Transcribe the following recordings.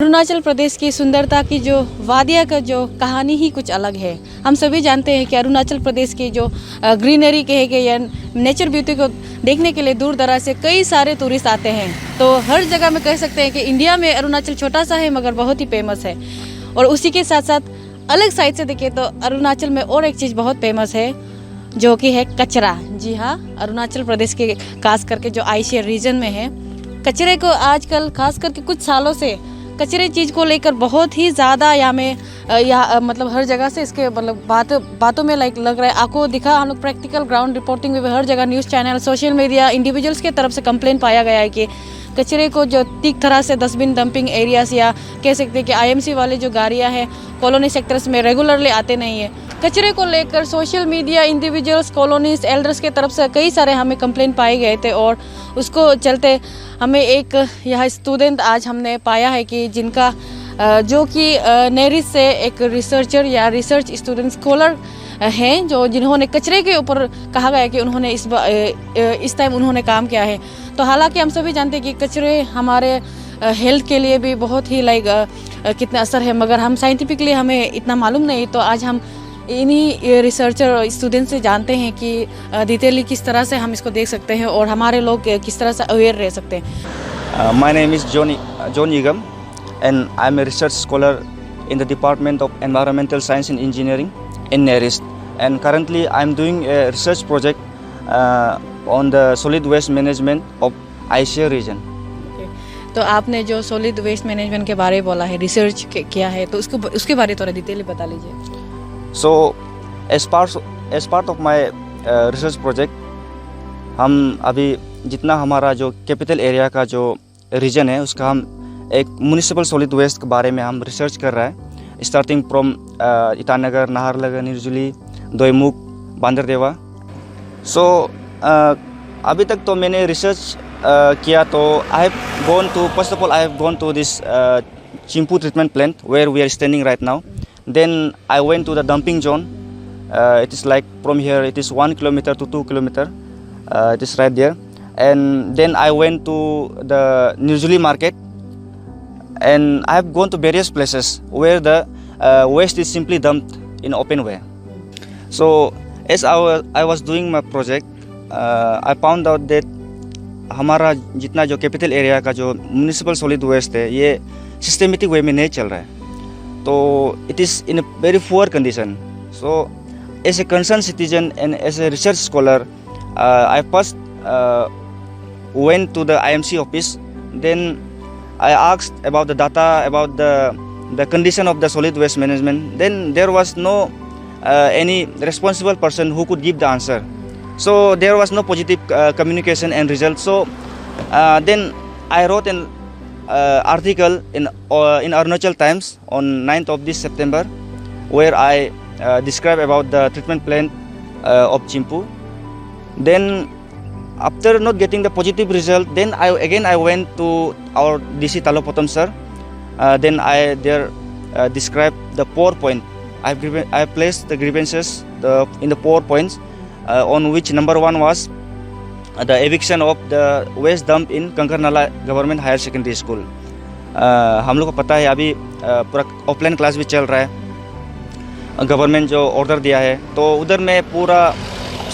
अरुणाचल प्रदेश की सुंदरता की जो वादिया का जो कहानी ही कुछ अलग है। हम सभी जानते हैं कि अरुणाचल प्रदेश की जो ग्रीनरी कहेंगे या नेचर ब्यूटी को देखने के लिए दूर दराज से कई सारे टूरिस्ट आते हैं। तो हर जगह में कह सकते हैं कि इंडिया में अरुणाचल छोटा सा है मगर बहुत ही फेमस है। और उसी के साथ साथ अलग साइड से देखें तो अरुणाचल में और एक चीज़ बहुत फेमस है जो कि है कचरा। जी हाँ, अरुणाचल प्रदेश के खास करके जो आईसी रीजन में है, कचरे को आजकल खास करके कुछ सालों से कचरे चीज़ को लेकर बहुत ही ज़्यादा मतलब हर जगह से इसके मतलब बातों में लग रहा है। आपको दिखा, हम लोग प्रैक्टिकल ग्राउंड रिपोर्टिंग में हर जगह news channel, social media, individuals के तरफ से कंप्लेंट पाया गया है कि कचरे को जो ठीक तरह से डस्टबिन डंपिंग एरियाज या कह सकते हैं कि आईएमसी वाले जो गाड़ियाँ हैं कॉलोनी सेक्टर्स में रेगुलरली आते नहीं है। कचरे को लेकर social media, individuals, colonies, elders के तरफ से कई सारे हमें कंप्लेंट पाए गए थे और उसको चलते हमें एक यह स्टूडेंट आज हमने पाया है कि जिनका जो कि नेरिस से एक रिसर्चर या रिसर्च स्टूडेंट स्कॉलर हैं जो जिन्होंने कचरे के ऊपर कहा गया कि उन्होंने इस टाइम उन्होंने काम किया है। तो हालांकि हम सभी जानते हैं कि कचरे हमारे हेल्थ के लिए भी बहुत ही कितना असर है, मगर हम साइंटिफिकली हमें इतना मालूम नहीं। तो आज हम इन्हीं रिसर्चर स्टूडेंट से जानते हैं कि डिटेली किस तरह से हम इसको देख सकते हैं और हमारे लोग किस तरह से अवेयर रह सकते हैं। My name is John Yigam and I'm a research scholar in the Department of Environmental Science and Engineering in NERIST, and currently I'm doing a research project on the solid waste management of ICA region. तो आपने जो solid waste management के बारे में बोला है, research किया है, तो उसके बारे में थोड़ा डिटेल बता लीजिए। So as part of my research project, हम अभी जितना हमारा जो कैपिटल एरिया का जो रीजन है उसका हम एक म्यूनिसिपल सॉलिड वेस्ट के बारे में हम रिसर्च कर रहा है, स्टार्टिंग फ्रॉम ईटानगर, नाहरलगुन, निरजुली, दोईमुख, बांदरदेवा। सो अभी तक तो मैंने रिसर्च किया तो first of all I have gone to this Chimpu treatment plant where we are standing right now. Then I went to the dumping zone. It is like from here it is 1 kilometer to 2 kilometer. It is right there. And then I went to the Nirjuli market, and I have gone to various places where the waste is simply dumped in open way. So as I was doing my project, I found out that हमारा जितना जो capital area का जो municipal solid waste है ये systematic way में नहीं चल रहा है, तो it is in a very poor condition. So as a concern citizen and as a research scholar, I first went to the IMC office. Then I asked about the data about the condition of the solid waste management. Then there was no any responsible person who could give the answer. So there was no positive communication and result. So then I wrote an article in Arunachal Times on 9th of this September, where I describe about the treatment plant of Chimpu. Then after not getting the positive result, then I went to our DC Talopotam sir. Then I described the 4 point. I placed the grievances in the 4 points, on which number 1 was the eviction of the waste dump in Kankarnala Government Higher Secondary School. हम लोग को पता है अभी पूरा offline class भी चल रहा है, गवर्नमेंट जो ऑर्डर दिया है, तो उधर में पूरा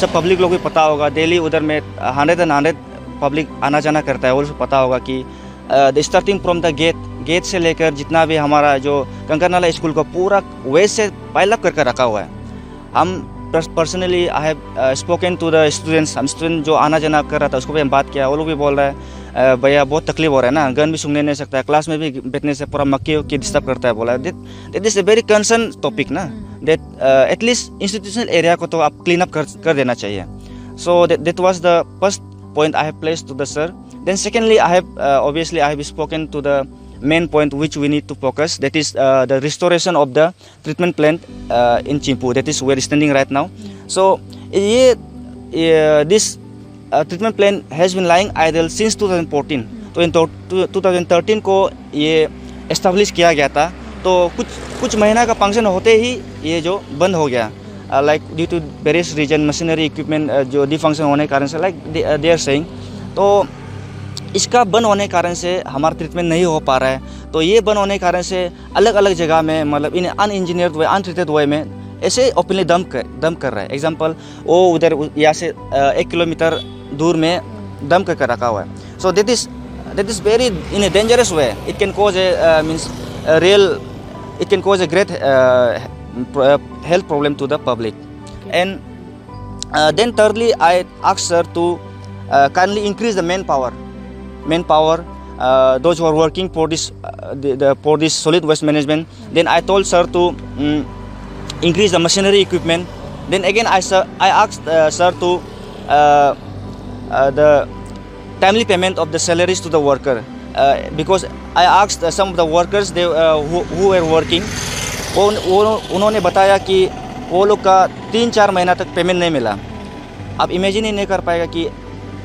सब पब्लिक लोग भी पता होगा, डेली उधर में 100 पब्लिक आना जाना करता है, और उसको पता होगा कि स्टार्टिंग फ्रॉम द गेट से लेकर जितना भी हमारा जो कंकरनाला स्कूल का पूरा वेस्ट से पाइल अप करके रखा हुआ है. हम personally I have spoken to the students. हम स्टूडेंट जो आना जाना कर रहा था उसको भी हम बात किया, वो लोग भी बोल रहा है भैया बहुत तकलीफ हो रहा है ना, गन भी सूंघने नहीं सकता है, क्लास में भी बैठने से पूरा मक्की की डिस्टर्ब करता है. बोला that is a very concern topic ना, दैट एटलीस्ट इंस्टीट्यूशनल एरिया को तो आप क्लीन अप कर देना चाहिए. So that was the first point I have placed to the sir. Then secondly, I have spoken to the main point which we need to focus, that is the restoration of the treatment plant in Chimpu, that is where standing right now. So this treatment plant has been lying idle since 2014. तो in 2013 को ये establish किया गया था, तो कुछ महीना का फंक्शन होते ही ये जो बंद हो गया, like due to various reason, machinery equipment जो डिफंक्शन होने के कारण से, like they are saying. तो इसका बंद होने के कारण से हमारा ट्रीटमेंट नहीं हो पा रहा है। तो ये बंद होने के कारण से अलग अलग जगह में मतलब इन अनइंजीनियर्ड वे अनट्रीटेड वे में ऐसे ओपनली दम कर रहा है। एग्जांपल वो उधर यहाँ से 1 किलोमीटर दूर में दम कर रखा हुआ है। So that is very in a dangerous way. It can cause A means real it can cause a great health problem to the public. And then thirdly, I asked sir to kindly increase the manpower. Those who are working for this for this solid waste management. Then I told sir to increase the machinery equipment. Then again I asked sir to the timely payment of the salaries to the worker. Because I asked some of the workers who were working, उन्होंने बताया कि वो लोग का 3-4 महीना तक payment नहीं मिला। आप इमेजिन ही नहीं कर पाएगा कि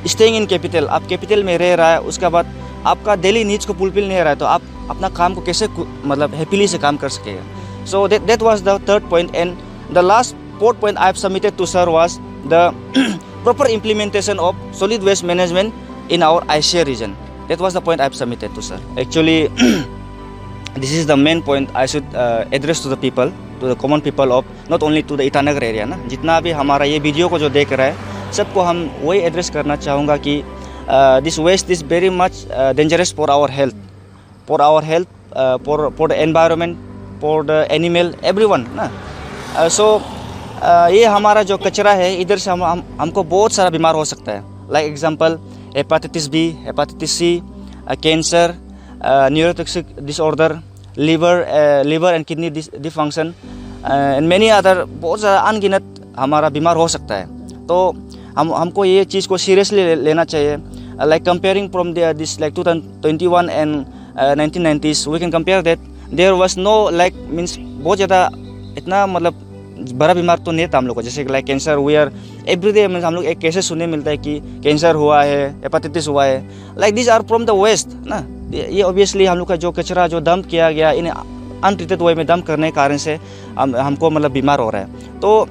स्टेइंग इन कैपिटल, आप कैपिटल में रह रहा है, उसके बाद आपका डेली नीड्स को फुलफिल नहीं हो रहा है, तो आप अपना काम को कैसे मतलब हैप्पीली से काम कर सकेगा। सो that was the third point. And the last fourth point I have submitted to sir was the proper implementation of solid waste management in our ICA region. That was the point I have submitted to sir. Actually, this is the main point I should address to the people, to the common people of not only to the Itanagar area ना, जितना भी हमारा ये video को जो देख रहा है सबको हम वही एड्रेस करना चाहूँगा कि this waste is very much dangerous for our health, for the environment, for the animal, everyone ना। So ये हमारा जो कचरा है इधर से हमको बहुत सारा बीमार हो सकता है। Like example, hepatitis B, hepatitis C, cancer, neurotoxic disorder, liver and kidney dysfunction, and many other बहुत ज़्यादा अनगिनत हमारा बीमार हो सकता है। तो हमको ये चीज़ को सीरियसली लेना चाहिए। Like comparing from this like 2021 and 1990s, we can compare that there was no like means बहुत ज़्यादा इतना मतलब बड़ा बीमार तो नहीं था हम लोग को। जैसे like cancer, we are everyday means हम लोग एक केसेस सुनने मिलता है कि कैंसर हुआ है, हेपेटाइटिस हुआ है। Like this are from the waste ना। ये ऑब्वियसली हम लोग का जो कचरा जो डंप किया गया इन अनट्रीटेड वे में डंप करने के कारण से हमको मतलब बीमार हो रहा है। तो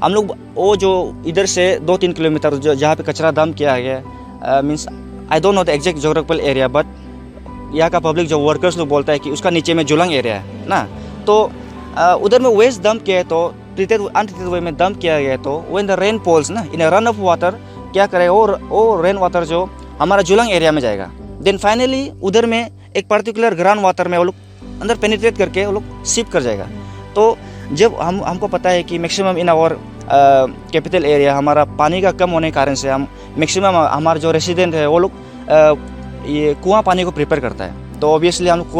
हम लोग वो जो इधर से 2-3 किलोमीटर जो जहाँ पे कचरा डंप किया गया means I don't know the exact geographical area, but यहाँ का पब्लिक जो वर्कर्स लोग बोलता है कि उसका नीचे में जुलंग एरिया है ना। तो उधर में वेस्ट डंप किया है, तो अनट्रीटेड वे में डंप किया गया है। तो व्हेन द रेन फॉल्स ना इन रन ऑफ वाटर क्या करेगा, वो रेन वाटर जो हमारा जुलंग एरिया में जाएगा। देन फाइनली उधर में एक पर्टिकुलर ग्राउंड वाटर में वो लोग अंदर पेनिट्रेट करके वो लोग सिप कर जाएगा। तो जब हमको पता है कि maximum in our capital area हमारा पानी का कम होने के कारण से हम मैक्सिमम हमारा जो रेसिडेंट है वो लोग ये कुआं पानी को प्रिपेयर करता है। तो ऑब्वियसली हम लोग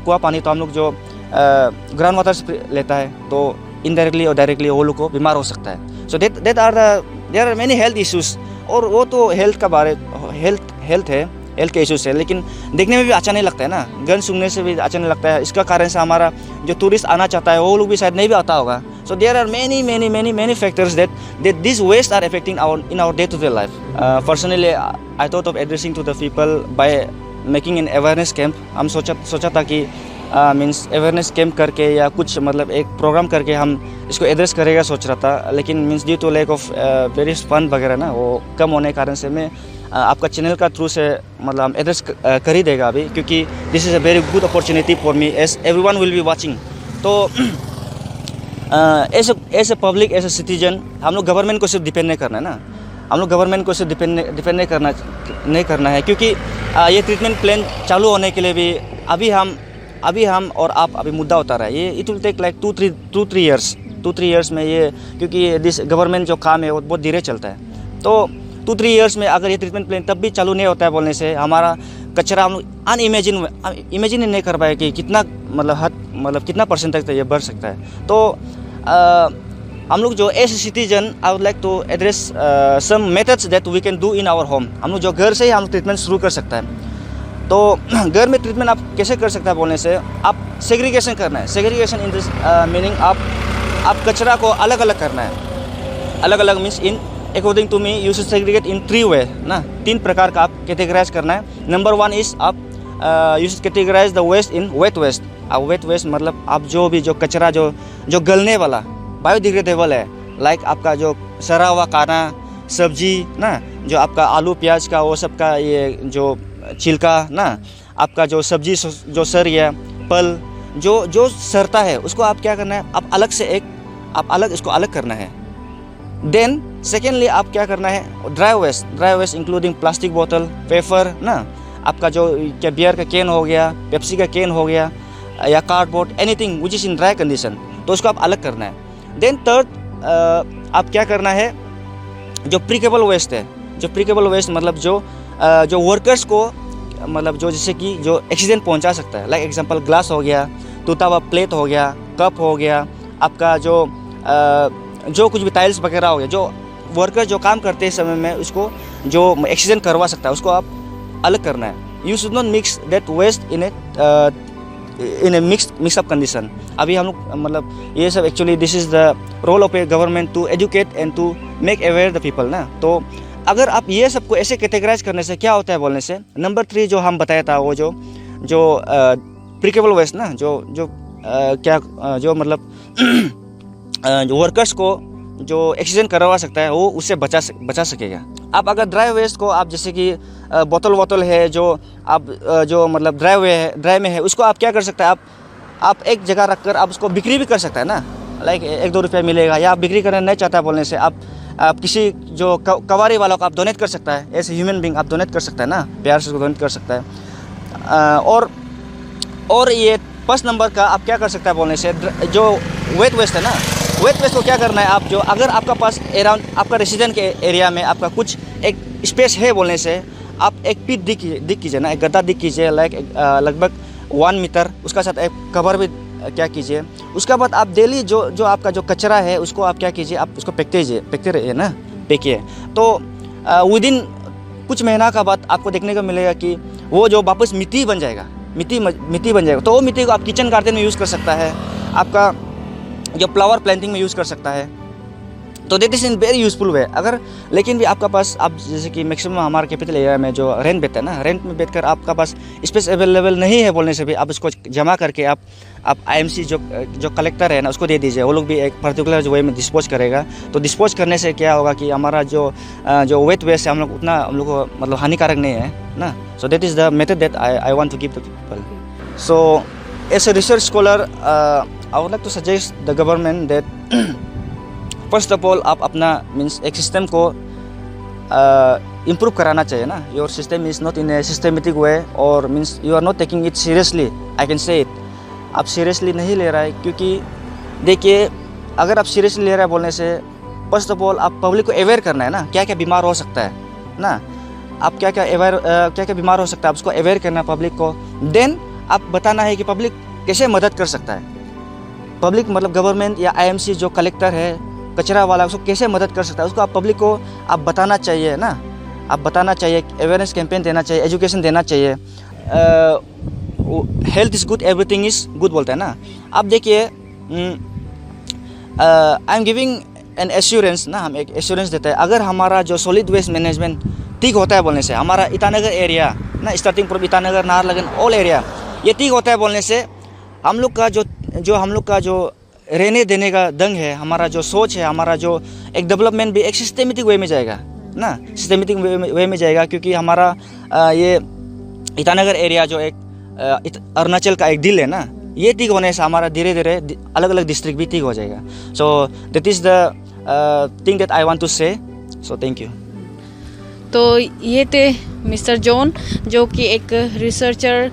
कुआं पानी तो हम लोग जो ग्राउंड वाटर से लेता है, तो इनडायरेक्टली और डायरेक्टली वो लोग को बीमार हो सकता है। So there are many health issues. और वो तो हेल्थ के इश्यूज है, लेकिन देखने में भी अच्छा नहीं लगता है ना। गन सुनने से भी अच्छा नहीं लगता है। इसका कारण से हमारा जो टूरिस्ट आना चाहता है वो लोग भी शायद नहीं भी आता होगा। So there are many factors that this waste are affecting in our day to day life. Personally I thought of addressing to the people by making an awareness camp. हम सोचा था कि मीन्स अवेयरनेस कैंप करके या कुछ मतलब एक programme करके हम इसको एड्रेस करेगा सोच रहा था, लेकिन means due to lack of very fund वगैरह ना वो कम होने के कारण से मैं आपका चैनल का थ्रू से मतलब हम एड्रेस कर ही देगा अभी, क्योंकि this is a very good opportunity for me as everyone will be watching. तो as a public, as a citizen हम लोग गवर्नमेंट को सिर्फ डिपेंड नहीं करना है ना। हम लोग गवर्नमेंट को सिर्फ डिपेंड नहीं करना है, क्योंकि ये ट्रीटमेंट प्लान चालू होने के लिए भी अभी हम और आप अभी मुद्दा उतार रहा है। ये it will take like 2-3 years में ये, क्योंकि दिस गवर्नमेंट जो काम है वो बहुत धीरे चलता है। तो 2-3 ईयर्स में अगर ये ट्रीटमेंट प्लान तब भी चालू नहीं होता है बोलने से हमारा कचरा हम लोग इमेजिन नहीं कर पाए कि कितना मतलब कितना परसेंट तक ये बढ़ सकता है। तो हम लोग जो as citizen I would like to address some methods that we can do in our home. हम लोग जो घर से ही हम ट्रीटमेंट शुरू कर सकता है। तो घर में ट्रीटमेंट आप कैसे कर सकते हैं बोलने से आप सेग्रीगेशन करना है। सेग्रीगेशन इन दिस मीनिंग आप कचरा को अलग अलग करना है। अलग अलग means in according to me you should segregate in 3 way ना। 3 प्रकार का आप कैटेगराइज करना है। नंबर 1 इज आप you should categorise the waste in wet waste. अब वेट वेस्ट मतलब आप जो कचरा जो गलने वाला बायोडिग्रेडेबल है, लाइक आपका जो सड़ा हुआ खाना, सब्जी ना, जो आपका आलू प्याज का वो सब का ये जो छिलका ना, आपका जो सब्जी जो सर या पल जो सरता है उसको आप क्या करना है, आप अलग से इसको अलग करना है। देन सेकेंडली आप क्या करना है, ड्राई वेस्ट इंक्लूडिंग प्लास्टिक बोतल, पेपर ना, आपका जो क्या बियर का कैन हो गया, पेप्सी का कैन हो गया या cardboard, anything which is in dry condition, तो उसको आप अलग करना है। देन थर्ड आप क्या करना है, जो प्रिकेबल वेस्ट है, जो प्रिकेबल वेस्ट मतलब जो वर्कर्स को मतलब जो जैसे कि जो एक्सीडेंट पहुंचा सकता है, लाइक एग्जांपल ग्लास हो गया, टूटा हुआ प्लेट हो गया, कप हो गया, आपका जो कुछ भी टाइल्स वगैरह हो गया, जो वर्कर जो काम करते हैं समय में उसको जो एक्सीडेंट करवा सकता है उसको आप अलग करना है। You should not mix that waste in a mixup condition. अभी हम लोग मतलब ये सब actually this is the role of a government to educate and to make aware the people ना। तो अगर आप ये सबको ऐसे कैटेगराइज करने से क्या होता है बोलने से, नंबर 3 जो हम बताया था वो जो प्रिकेबल वेस्ट ना, जो मतलब जो वर्कर्स को जो एक्सीडेंट करवा सकता है वो उससे बचा सकेगा। आप अगर ड्राई वेस्ट को आप जैसे कि बोतल है जो आप जो मतलब ड्राई में है उसको आप क्या कर सकते हैं, आप एक जगह रखकर आप उसको बिक्री भी कर सकते हैं ना, लाइक 1-2 रुपया मिलेगा, या आप बिक्री करना नहीं चाहता बोलने से आप किसी जो कवारी वालों को आप डोनेट कर सकता है, एज ए ह्यूमन बीइंग आप डोनेट कर सकता है ना, प्यार से उसको डोनेट कर सकता है। और ये 5 नंबर का आप क्या कर सकता है बोलने से, जो वेट वेस्ट है ना, वेट वेस्ट को क्या करना है, आप जो अगर आपका पास अराउंड आपका रेसिडेंट के एरिया में आपका कुछ एक स्पेस है बोलने से, आप एक पिट दिख कीजिए ना, एक गड्ढा दिख कीजिए, लाइक लगभग 1 मीटर, उसका साथ एक कवर भी क्या कीजिए। उसके बाद आप डेली जो आपका जो कचरा है उसको आप क्या कीजिए, आप उसको फेंकते रहिए ना, फेंकिए। तो विदिन कुछ महीना का बाद आपको देखने को मिलेगा कि वो जो वापस मिट्टी बन जाएगा, मिट्टी बन जाएगा। तो वो मिट्टी को आप किचन गार्डन में यूज़ कर सकता है, आपका जो फ्लावर प्लांटिंग में यूज़ कर सकता है। तो that is in very useful way. अगर लेकिन भी आपका पास, आप जैसे कि मैक्सिमम हमारे कैपिटल एरिया में जो रेंट बैठता है ना, रेंट में बैठकर आपका पास स्पेस अवेलेबल नहीं है बोलने से भी आप उसको जमा करके आप IMC जो कलेक्टर है ना उसको दे दीजिए, वो लोग भी एक पर्टिकुलर वे में डिस्पोज करेगा। तो डिस्पोज करने से क्या होगा कि हमारा जो वेट वेस्ट है हम लोग को मतलब हानिकारक नहीं है ना। So that is the method that I want to give the people. So as a research scholar I would like to suggest the government that first of all आप अपना मीन्स एक सिस्टम को इम्प्रूव कराना चाहिए ना। Your system is not in a systematic way, और means you are not taking it seriously, I can say it. आप seriously नहीं ले रहा है, क्योंकि देखिए अगर आप सीरियसली ले रहा है बोलने से, फर्स्ट ऑफ ऑल आप पब्लिक को अवेयर करना है ना, क्या क्या बीमार हो सकता है ना, आप क्या क्या बीमार हो सकता है, आप उसको अवेयर करना है पब्लिक को। देन आप बताना है कि पब्लिक कैसे मदद कर सकता है। पब्लिक मतलब गवर्नमेंट या IMC जो कलेक्टर है, कचरा वाला, उसको कैसे मदद कर सकता है, उसको आप पब्लिक को आप बताना चाहिए ना। आप बताना चाहिए, अवेयरनेस कैंपेन देना चाहिए, एजुकेशन देना चाहिए। Health is good, everything is good बोलते हैं ना। आप देखिए I am giving an assurance ना, हम एक एश्योरेंस देते हैं। अगर हमारा जो सॉलिड वेस्ट मैनेजमेंट ठीक होता है बोलने से, हमारा ईटानगर एरिया ना, starting from Itanagar, Naharlagun, all area ये ठीक होता है बोलने से, हम लोग का जो रहने देने का ढंग है, हमारा जो सोच है, हमारा जो एक डेवलपमेंट भी एक सिस्टमेटिक वे में जाएगा ना, सिस्टमेटिक वे में जाएगा। क्योंकि हमारा ये ईटानगर एरिया जो एक अरुणाचल का एक दिल है ना, ये ठीक होने से हमारा धीरे धीरे अलग अलग डिस्ट्रिक्ट भी ठीक हो जाएगा। So that is the thing that I want to say. So thank you. तो ये थे मिस्टर जॉन, जो कि एक रिसर्चर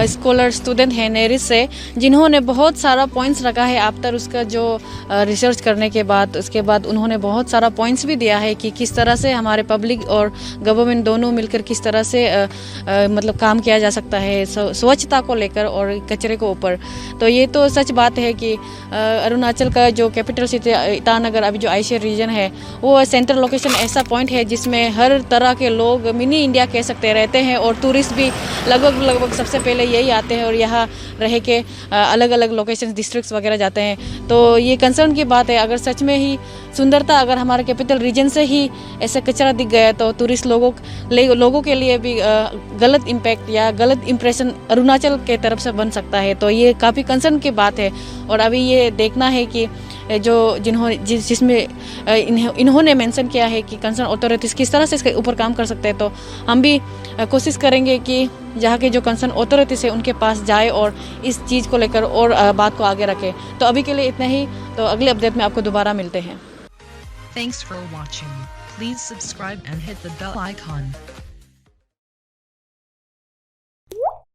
स्कॉलर स्टूडेंट है नेरिस से, जिन्होंने बहुत सारा पॉइंट्स रखा है आफ्टर उसका जो रिसर्च करने के बाद। उसके बाद उन्होंने बहुत सारा पॉइंट्स भी दिया है कि किस तरह से हमारे पब्लिक और गवर्नमेंट दोनों मिलकर किस तरह से मतलब काम किया जा सकता है स्वच्छता को लेकर और कचरे को ऊपर। तो ये तो सच बात है कि अरुणाचल का जो कैपिटल सिटी ईटानगर, अभी जो आईसी रीजन है, वो सेंट्रल लोकेशन ऐसा पॉइंट है जिसमें हर तरह के लोग मिनी इंडिया कह सकते रहते हैं, और टूरिस्ट भी लगभग सबसे पहले यही आते हैं और यहाँ रह के अलग अलग लोकेशन डिस्ट्रिक्ट्स वगैरह जाते हैं। तो ये कंसर्न की बात है। अगर सच में ही सुंदरता अगर हमारे कैपिटल रीजन से ही ऐसा कचरा दिख गया तो टूरिस्ट लोगों के लिए भी गलत इम्पैक्ट या गलत इम्प्रेशन अरुणाचल के तरफ से बन सकता है। तो ये काफ़ी कंसर्न की बात है और अभी ये देखना है कि जिसमें इन्होंने मेंशन किया है कि कंसर्न अथॉरिटीज़ किस तरह से इसके ऊपर काम कर सकते हैं। तो हम भी कोशिश करेंगे कि जहाँ के जो कंसर्न अथॉरिटीज़ है उनके पास जाए और इस चीज़ को लेकर और बात को आगे रखें। तो अभी के लिए इतना ही, तो अगले अपडेट में आपको दोबारा मिलते हैं। Thanks for watching. Please subscribe and hit the bell icon.